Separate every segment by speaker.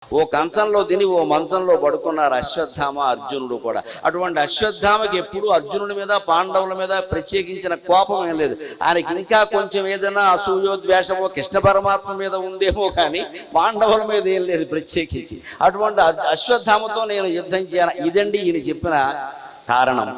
Speaker 1: ఓ కంచంలో తిని ఓ మంచంలో పడుకున్నారు అశ్వత్థామ అర్జునుడు కూడా. అటువంటి అశ్వత్థామకి ఎప్పుడు అర్జునుడి మీద పాండవుల మీద ప్రత్యేకించిన కోపం ఏం లేదు. ఆయనకి ఇంకా కొంచెం ఏదైనా అసూయోద్వేషమో కృష్ణ పరమాత్మ మీద ఉందేమో కానీ పాండవుల మీద ఏం లేదు ప్రత్యేకించి. అటువంటి అశ్వత్థామతో నేను యుద్ధం చేయాలి, ఇదండి ఈయన చెప్పిన కారణం.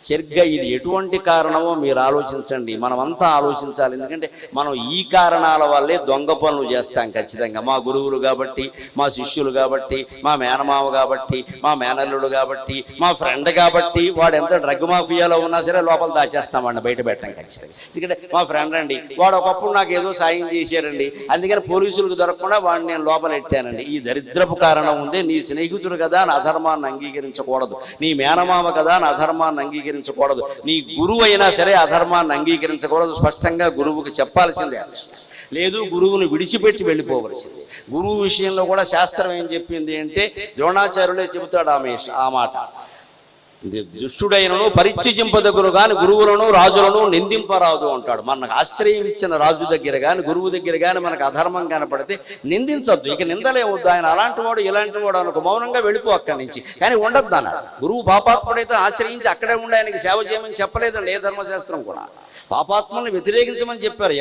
Speaker 1: సరిగ్గా ఇది ఎటువంటి కారణమో మీరు ఆలోచించండి, మనమంతా ఆలోచించాలి. ఎందుకంటే మనం ఈ కారణాల వల్లే దొంగ పనులు చేస్తాం ఖచ్చితంగా. మా గురువులు కాబట్టి, మా శిష్యులు కాబట్టి, మా మేనమావ కాబట్టి, మా మేనల్లుడు కాబట్టి, మా ఫ్రెండ్ కాబట్టి, వాడు ఎంత డ్రగ్ మాఫియాలో ఉన్నా సరే లోపల దాచేస్తామండి, బయట పెట్టాం ఖచ్చితంగా. ఎందుకంటే మా ఫ్రెండ్ అండి, వాడు ఒకప్పుడు నాకు ఏదో సాయం చేశారండి, అందుకని పోలీసులకు దొరకకుండా వాడిని నేను లోపల పెట్టానండి. ఈ దరిద్రపు కారణం ఉంది. నీ స్నేహితుడు కదా నా అధర్మాన్ని అంగీకరించకూడదు, నీ మేనమామ కదా నా అధర్మాన్ని అంగీకరించకూడదు, నీ గురువు అయినా సరే అధర్మాన్ని అంగీకరించకూడదు. స్పష్టంగా గురువుకి చెప్పాల్సిందే. లేదు గురువుని విడిచిపెట్టి వెళ్ళిపోవలసింది. గురువు విషయంలో కూడా శాస్త్రం ఏం చెప్పింది అంటే ద్రోణాచార్యులే చెబుతాడు ఆ మాట. దుష్టుడైనను పరిత్యజింపదగును గాని గురువులను రాజులను నిందింపరాదు అంటాడు. మనకు ఆశ్రయం ఇచ్చిన రాజు దగ్గర కానీ గురువు దగ్గర కానీ మనకు అధర్మం కనపడితే నిందించొద్దు, ఇక నిందలే వద్దు. ఆయన అలాంటి వాడు ఇలాంటి వాడు అనుకో, మౌనంగా వెళ్ళిపో అక్కడి నుంచి. కానీ ఉండద్దు అన్నాడు. గురువు పాపాత్ముడైతే ఆశ్రయించి అక్కడే ఉండి ఆయనకి సేవ చేయమని చెప్పలేదండి ఏ ధర్మశాస్త్రం కూడా. పాపాత్మల్ని వ్యతిరేకించమని చెప్పారు.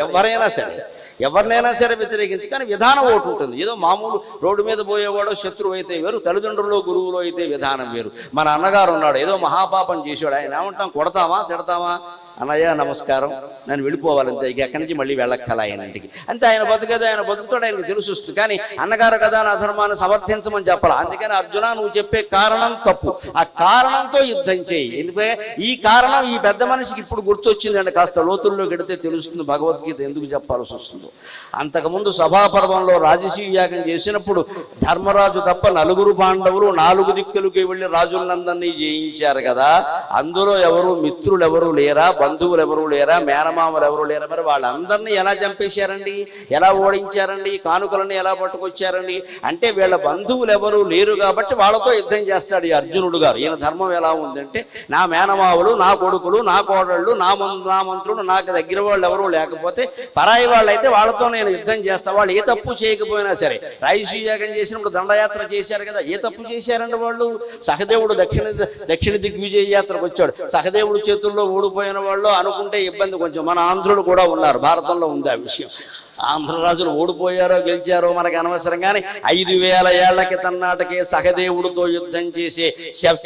Speaker 1: ఎవరినైనా సరే వ్యతిరేకించి, కానీ విధానం ఒకటి ఉంటుంది. ఏదో మామూలు రోడ్డు మీద పోయేవాడు శత్రువు అయితే వేరు, తల్లిదండ్రులు గురువులు అయితే విధానం వేరు. మన అన్నగారు ఉన్నాడు, ఏదో మహాపాపం చేసాడు, ఆయన ఏమంటాం, కొడతామా తిడతామా, అన్నయ్య నమస్కారం నేను వెళ్ళిపోవాలంతే, ఇక ఎక్కడి నుంచి మళ్ళీ వెళ్ళక్కల ఆయన ఇంటికి అంతే. ఆయన బతుకదా, ఆయన బతుకుతాడు, ఆయనకు తెలుసు. కానీ అన్నగారు కదా నా ధర్మాన్ని సమర్థించమని చెప్పాలి. అందుకని అర్జున నువ్వు చెప్పే కారణం తప్పు, ఆ కారణంతో యుద్ధం చేయి. ఎందుకంటే ఈ కారణం ఈ పెద్ద మనిషికి ఇప్పుడు గుర్తొచ్చిందండి. కాస్త లోతుల్లో గడితే తెలుస్తుంది భగవద్గీత ఎందుకు చెప్పాల్సి వస్తుందో. అంతకుముందు సభాపర్వంలో రాజసూయ యాగం చేసినప్పుడు ధర్మరాజు తప్ప నలుగురు పాండవులు 4 దిక్కులకి వెళ్ళి రాజులందరినీ జయించారు కదా. అందులో ఎవరు మిత్రులు ఎవరు లేరా, బంధువులు ఎవరు లేరా, మేనమామలు ఎవరు లేరా? మరి వాళ్ళందరినీ ఎలా చంపేశారండి, ఎలా ఓడించారండి, కానుకలని ఎలా పట్టుకొచ్చారండి? అంటే వీళ్ళ బంధువులు ఎవరు లేరు కాబట్టి వాళ్ళతో యుద్ధం చేస్తాడు ఈ అర్జునుడు గారు. ఈయన ధర్మం ఎలా ఉందంటే నా మేనమావులు, నా కొడుకులు, నా కోడళ్ళు, నా మంత్రులు, నాకు దగ్గర వాళ్ళు ఎవరు లేకపోతే పరాయి వాళ్ళు అయితే వాళ్ళతో నేను యుద్ధం చేస్తా. వాళ్ళు ఏ తప్పు చేయకపోయినా సరే. రాజసూయాగం చేసినప్పుడు దండయాత్ర చేశారు కదా, ఏ తప్పు చేశారండి వాళ్ళు? సహదేవుడు దక్షిణ దిగ్విజయ యాత్రకు వచ్చాడు, సహదేవుడు చేతుల్లో ఓడిపోయిన వాళ్ళు అనుకుంటే ఇబ్బంది కొంచెం. మన ఆంధ్రులు కూడా ఉన్నారు, భారతంలో ఉంది ఆ విషయం. ఆంధ్ర రాజులు ఓడిపోయారో గెలిచారో మనకు అనవసరం, కానీ 5000 ఏళ్ల క్రితం నాటకే సహదేవుడితో యుద్ధం చేసే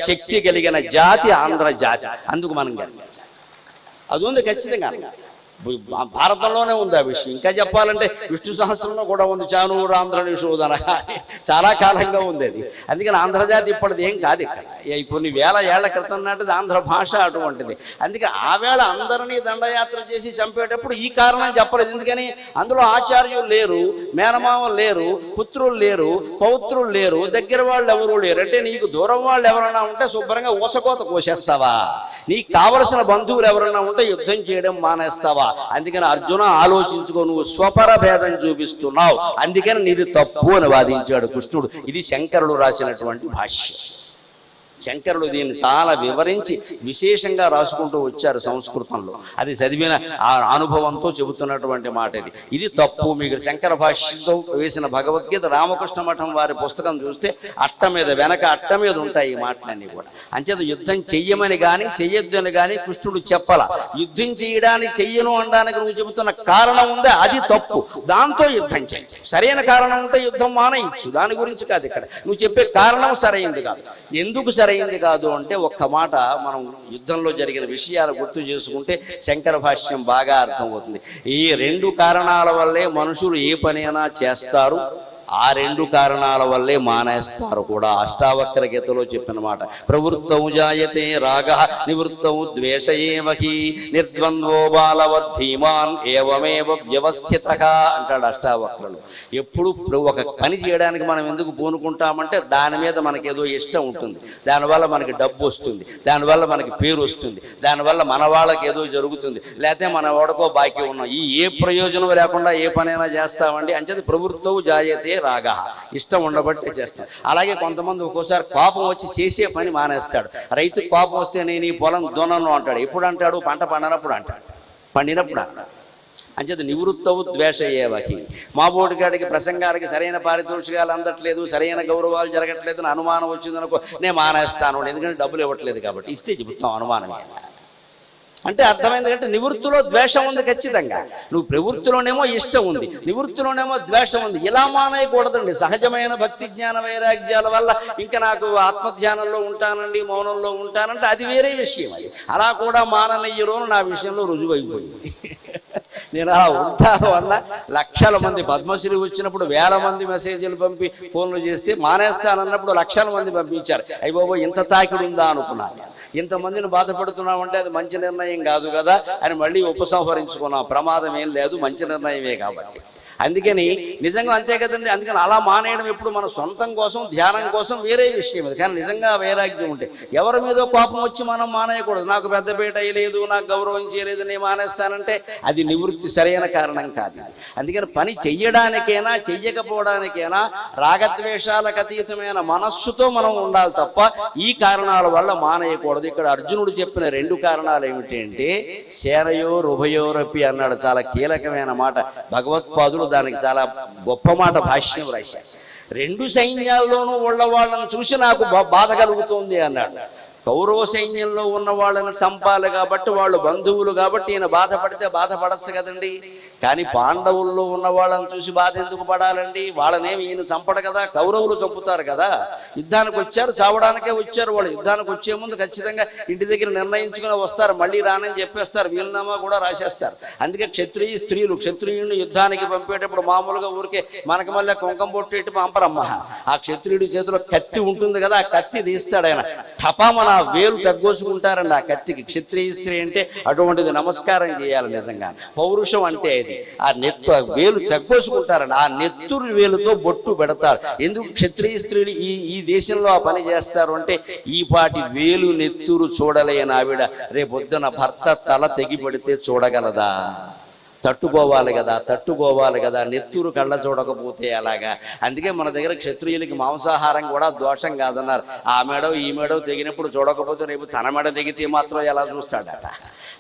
Speaker 1: శక్తి కలిగిన జాతి ఆంధ్ర జాతి. అందుకు మనం గెలిచాలి, అది ఉంది ఖచ్చితంగా. భారతంలోనే ఉంది ఆ విషయం. ఇంకా చెప్పాలంటే విష్ణు సహస్రంలో కూడా ఉంది, చానూరాంధ్ర నిషోధన, చాలా కాలంగా ఉంది అది. అందుకని ఆంధ్రజాతి ఇప్పటిది ఏం కాదు. ఇక్కడ కొన్ని వేల ఏళ్ల క్రితం నాటిది ఆంధ్ర భాష అటువంటిది. అందుకే ఆ వేళ అందరినీ దండయాత్ర చేసి చంపేటప్పుడు ఈ కారణం చెప్పలేదు. ఎందుకని అందులో ఆచార్యులు లేరు, మేనమామలు లేరు, పుత్రులు లేరు, పౌత్రులు లేరు, దగ్గర వాళ్ళు ఎవరు లేరు. అంటే నీకు దూరం వాళ్ళు ఎవరైనా ఉంటే శుభ్రంగా ఊసకోత కోసేస్తావా? నీకు కావలసిన బంధువులు ఎవరైనా ఉంటే యుద్ధం చేయడం మానేస్తావా? అందుకని అర్జున ఆలోచించుకో, నువ్వు స్వపర భేదం చూపిస్తున్నావు, అందుకని నీది తప్పు అని వాదించాడు కృష్ణుడు. ఇది శంకరుడు రాసినటువంటి భాష్యం. శంకరుడు దీన్ని చాలా వివరించి విశేషంగా రాసుకుంటూ వచ్చారు సంస్కృతంలో. అది చదివిన ఆ అనుభవంతో చెబుతున్నటువంటి మాట ఇది. ఇది తప్పు. మీకు శంకర భాష్యంతో వేసిన భగవద్గీత రామకృష్ణ మఠం వారి పుస్తకం చూస్తే అట్ట మీద వెనక అట్ట మీద ఉంటాయి ఈ మాటలన్నీ కూడా. అంచేత యుద్ధం చెయ్యమని కానీ చెయ్యొద్దు అని కానీ కృష్ణుడు చెప్పాల. యుద్ధం చేయడానికి చెయ్యను అనడానికి నువ్వు చెబుతున్న కారణం ఉందే అది తప్పు, దాంతో యుద్ధం చేయి. సరైన కారణం ఉంటే యుద్ధం మానేయచ్చు, దాని గురించి కాదు ఇక్కడ. నువ్వు చెప్పే కారణం సరైంది కాదు. ఎందుకు సరైంది కాదు అంటే ఒక్క మాట మనం యుద్ధంలో జరిగిన విషయాలు గుర్తు చేసుకుంటే శంకర భాష్యం బాగా అర్థమవుతుంది. ఈ 2 కారణాల వల్లే మనుషులు ఏ పనైనా చేస్తారు, ఆ 2 కారణాల వల్లే మానేస్తారు కూడా. అష్టావక్ర గీతలో చెప్పిన మాట, ప్రవృత్తౌ జాయతే రాగః నివృత్తౌ ద్వేష ఏవ హి నిర్ద్వంద్వో బాలవద్ధీమాన్ ఏవమేవ వ్యవస్థితః అంటాడు అష్టావక్రులు. ఎప్పుడు ఒక పని చేయడానికి మనం ఎందుకు పూనుకుంటామంటే దాని మీద మనకేదో ఇష్టం ఉంటుంది, దానివల్ల మనకి డబ్బు వస్తుంది, దానివల్ల మనకి పేరు వస్తుంది, దానివల్ల మన వాళ్ళకి ఏదో జరుగుతుంది, లేకపోతే మన వాడుకో బాకీ ఉన్నాం. ఈ ఏ ప్రయోజనం లేకుండా ఏ పనైనా చేస్తామండి. అంచేది ప్రవృత్తౌ జాయతే రాగ, ఇష్టం ఉండబట్టే చేస్తాడు. అలాగే కొంతమంది ఒక్కోసారి కోపం వచ్చి చేసే పని మానేస్తాడు. రైతుకు కోపం వస్తే నేను ఈ పొలం దున్నను అంటాడు. ఎప్పుడు అంటాడు? పంట పండినప్పుడు అంటాడు, పండినప్పుడు అంటాడు. అంచేత నివృత్తవు ద్వేష ఏవహి. మా బోటిగాడికి ప్రసంగానికి సరైన పారితోషికాలు అందట్లేదు, సరైన గౌరవాలు జరగట్లేదు అని అనుమానం వచ్చిందనుకో, నేను మానేస్తాను, ఎందుకంటే డబ్బులు ఇవ్వట్లేదు కాబట్టి. ఇస్తే చెబుతాం అనుమానమే అంటే అర్థమైంది. అంటే నివృత్తిలో ద్వేషం ఉంది ఖచ్చితంగా. నువ్వు ప్రవృత్తిలోనేమో ఇష్టం ఉంది, నివృత్తిలోనేమో ద్వేషం ఉంది. ఇలా మానేయకూడదండి. సహజమైన భక్తి జ్ఞాన వైరాగ్యాల వల్ల ఇంకా నాకు ఆత్మధ్యానంలో ఉంటానండి, మౌనంలో ఉంటానంటే అది వేరే విషయం. అది అలా కూడా మాననయ్యరోను నా విషయంలో రుజువైపోయింది. నేను అలా ఉంటాను అన్న లక్షల మంది పద్మశ్రీ వచ్చినప్పుడు వేల మంది మెసేజ్లు పంపి ఫోన్లు చేస్తే మానేస్తానన్నప్పుడు లక్షల మంది పంపించారు. అయ్య బాబో ఇంత తాకిడి ఉందా అనుకున్నాను. ఇంతమందిని బాధపడుతున్నామంటే అది మంచి నిర్ణయం కాదు కదా అని మళ్ళీ ఉపసంహరించుకున్నాం. ప్రమాదం ఏం లేదు, మంచి నిర్ణయమే కాబట్టి. అందుకని నిజంగా అంతే కదండి. అందుకని అలా మానేయడం ఎప్పుడు మన సొంతం కోసం ధ్యానం కోసం వేరే విషయం అది. కానీ నిజంగా వైరాగ్యం ఉంటే ఎవరి మీదో కోపం వచ్చి మనం మానేయకూడదు. నాకు పెద్దపేట అయ్యలేదు, నాకు గౌరవం చేయలేదు, నేను మానేస్తానంటే అది నివృత్తి సరైన కారణం కాదు. అందుకని పని చెయ్యడానికైనా చెయ్యకపోవడానికైనా రాగద్వేషాలకు అతీతమైన మనస్సుతో మనం ఉండాలి తప్ప ఈ కారణాల వల్ల మానేయకూడదు. ఇక్కడ అర్జునుడు చెప్పిన 2 కారణాలు ఏమిటి అంటే శేనయోర్ ఉభయోరపి అన్నాడు. చాలా కీలకమైన మాట. భగవత్పాదులు దానికి చాలా గొప్ప మాట భాష్యం రాశారు. 2 సైన్యాల్లోనూ ఉన్న వాళ్ళని చూసి నాకు బాధ కలుగుతుంది అన్నాడు. కౌరవ సైన్యంలో ఉన్న వాళ్ళని చంపాలి కాబట్టి, వాళ్ళు బంధువులు కాబట్టి ఈయన బాధపడితే బాధపడచ్చు కదండి. కానీ పాండవుల్లో ఉన్న వాళ్ళని చూసి బాధ ఎందుకు పడాలండి? వాళ్ళనేమి ఈయన చంపడు కదా, కౌరవులు చంపుతారు కదా. యుద్ధానికి వచ్చారు, చావడానికే వచ్చారు. వాళ్ళు యుద్ధానికి వచ్చే ముందు ఖచ్చితంగా ఇంటి దగ్గర నిర్ణయించుకుని వస్తారు, మళ్ళీ రానని చెప్పేస్తారు, వీలునామా కూడా రాసేస్తారు. అందుకే క్షత్రియ స్త్రీలు క్షత్రియుడిని యుద్ధానికి పంపేటప్పుడు మామూలుగా ఊరికే మనకి మళ్ళీ కుంకం పొట్టు ఇటు పంపరమ్మ. ఆ క్షత్రియుడి చేతిలో కత్తి ఉంటుంది కదా, ఆ కత్తి తీస్తాడు ఆయన. టపామన వేలు తగ్గోసుకుంటారండి ఆ కత్తికి. క్షత్రియ స్త్రీ అంటే అటువంటిది, నమస్కారం చేయాలి నిజంగా. పౌరుషం అంటే అది. ఆ వేలు తగ్గోసుకుంటారండి. ఆ నెత్తురు వేలుతో బొట్టు పెడతారు. ఎందుకు క్షత్రియ స్త్రీలు ఈ దేశంలో ఆ పని చేస్తారు అంటే, ఈ పాటి వేలు నెత్తురు చూడలేని ఆవిడ రేపొద్దున భర్త తల తెగి పడితే చూడగలదా? తట్టుకోవాలి కదా. నెత్తురు కళ్ళ చూడకపోతే అలాగా. అందుకే మన దగ్గర క్షత్రియులకి మాంసాహారం కూడా దోషం కాదన్నారు. ఆ మెడో ఈ మెడో తెగినప్పుడు చూడకపోతే రేపు తన మెడ తెగితే మాత్రం ఎలా చూస్తాడట.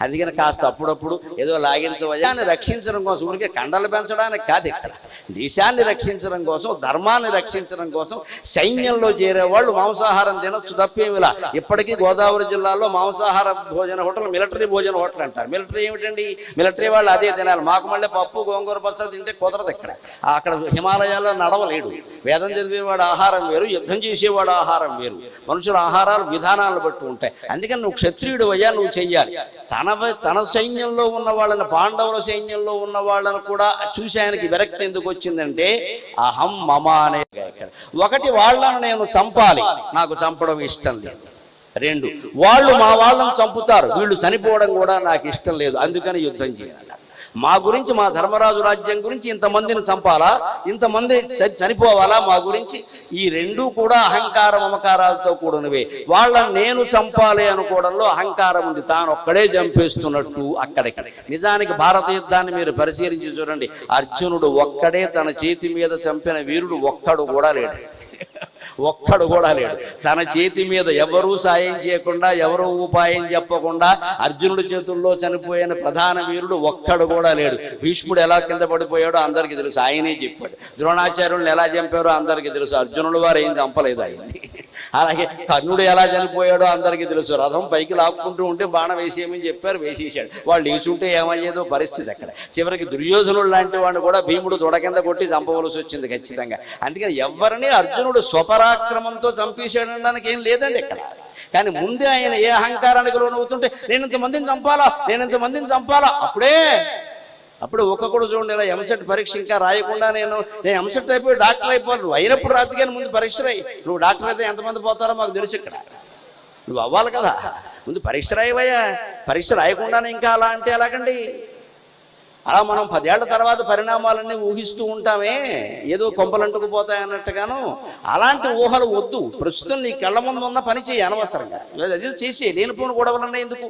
Speaker 1: అందుకని కాస్త అప్పుడప్పుడు ఏదో లాగించవయాన్ని రక్షించడం కోసం, ఊరికే కండలు పెంచడానికి కాదు, ఇక్కడ దేశాన్ని రక్షించడం కోసం, ధర్మాన్ని రక్షించడం కోసం సైన్యంలో చేరేవాళ్ళు మాంసాహారం తినొచ్చు, తప్పేమిలా. ఇప్పటికీ గోదావరి జిల్లాలో మాంసాహార భోజన హోటల్ మిలిటరీ భోజన హోటల్ అంటారు. మిలిటరీ ఏమిటండి? మిలిటరీ వాళ్ళు అదే తినాలి. మాకు మళ్ళీ పప్పు గోంగూర పచ్చడి తింటే కుదరదు. అక్కడ హిమాలయాల్లో నడవలేడు. వేదం చదివేవాడు ఆహారం వేరు, యుద్ధం చేసేవాడు ఆహారం వేరు. మనుషుల ఆహారాలు విధానాలను బట్టి ఉంటాయి. అందుకని నువ్వు క్షత్రియుడు అయ్యా, నువ్వు చెయ్యాలి. తన సైన్యంలో ఉన్న వాళ్ళని, పాండవుల సైన్యంలో ఉన్న వాళ్ళని కూడా చూసి ఆయనకి విరక్తి ఎందుకు వచ్చిందంటే అహం మమ అనే. ఒకటి, వాళ్ళను నేను చంపాలి, నాకు చంపడం ఇష్టం లేదు. 2, వాళ్ళు మా వాళ్ళని చంపుతారు, వీళ్ళు చనిపోవడం కూడా నాకు ఇష్టం లేదు, అందుకని యుద్ధం చేయాలి. మా గురించి, మా ధర్మరాజు రాజ్యం గురించి ఇంతమందిని చంపాలా, ఇంతమంది చనిపోవాలా మా గురించి? ఈ 2 కూడా అహంకార మమకారాలతో కూడినవే. వాళ్ళని నేను చంపాలి అనుకోవడంలో అహంకారం ఉంది, తాను ఒక్కడే చంపేస్తున్నట్టు అక్కడెక్కడ. నిజానికి భారత యుద్ధాన్ని మీరు పరిశీలించి చూడండి. అర్జునుడు ఒక్కడే తన చేతి మీద చంపిన వీరుడు ఒక్కడు కూడా లేడు. తన చేతి మీద ఎవరూ సాయం చేయకుండా, ఎవరూ ఉపాయం చెప్పకుండా అర్జునుడి చేతుల్లో చనిపోయిన ప్రధాన వీరుడు ఒక్కడు కూడా లేడు. భీష్ముడు ఎలా కింద పడిపోయాడో అందరికీ తెలుసు, ఆయనే చెప్పాడు. ద్రోణాచార్యులను ఎలా చంపారో అందరికీ తెలుసు, అర్జునుడు వారు ఏం చంపలేదు ఆయన్ని. అలాగే కర్ణుడు ఎలా చనిపోయాడో అందరికీ తెలుసు. రథం పైకి లాక్కుంటూ ఉంటే బాణం వేసేయమని చెప్పారు, వేసేసాడు. వాళ్ళు లేచుంటే ఏమయ్యేదో పరిస్థితి అక్కడ. చివరికి దుర్యోధనుడు లాంటి వాడిని కూడా భీముడు తొడ కింద కొట్టి చంపవలసి వచ్చింది ఖచ్చితంగా. అందుకని ఎవరిని అర్జునుడు స్వపరాక్రమంతో చంపేసాడనడానికి ఏం లేదండి ఇక్కడ. కానీ ముందే ఆయన ఏ అహంకారానికి లోనవుతుంటే నేను ఇంతమందిని చంపాలా, అప్పుడు ఒక్కొక్కడు చూడండి, ఇలా ఎంసెట్ పరీక్ష ఇంకా రాయకుండా నేను ఎంసెట్ అయిపోయి డాక్టర్ అయిపోవాలి. నువ్వు అయినప్పుడు రాత్రి కానీ ముందు పరీక్ష రాయి. నువ్వు డాక్టర్ అయితే ఎంతమంది పోతారో మాకు తెలుసు. ఇక్కడ నువ్వు అవ్వాలి కదా, ముందు పరీక్ష రాయవయ్యా. పరీక్ష రాయకుండానే ఇంకా అలా అంటే ఎలాగండి? అలా మనం 10 ఏళ్ల తర్వాత పరిణామాలన్నీ ఊహిస్తూ ఉంటామే, ఏదో కొంపలంటుకు పోతాయన్నట్టుగాను. అలాంటి ఊహలు వద్దు. ప్రస్తుతం నీ కళ్ళ ముందు ఉన్న పని చేయి అనవసరంగా. అది చేసి లేనిపోని గొడవలన్నా ఎందుకు?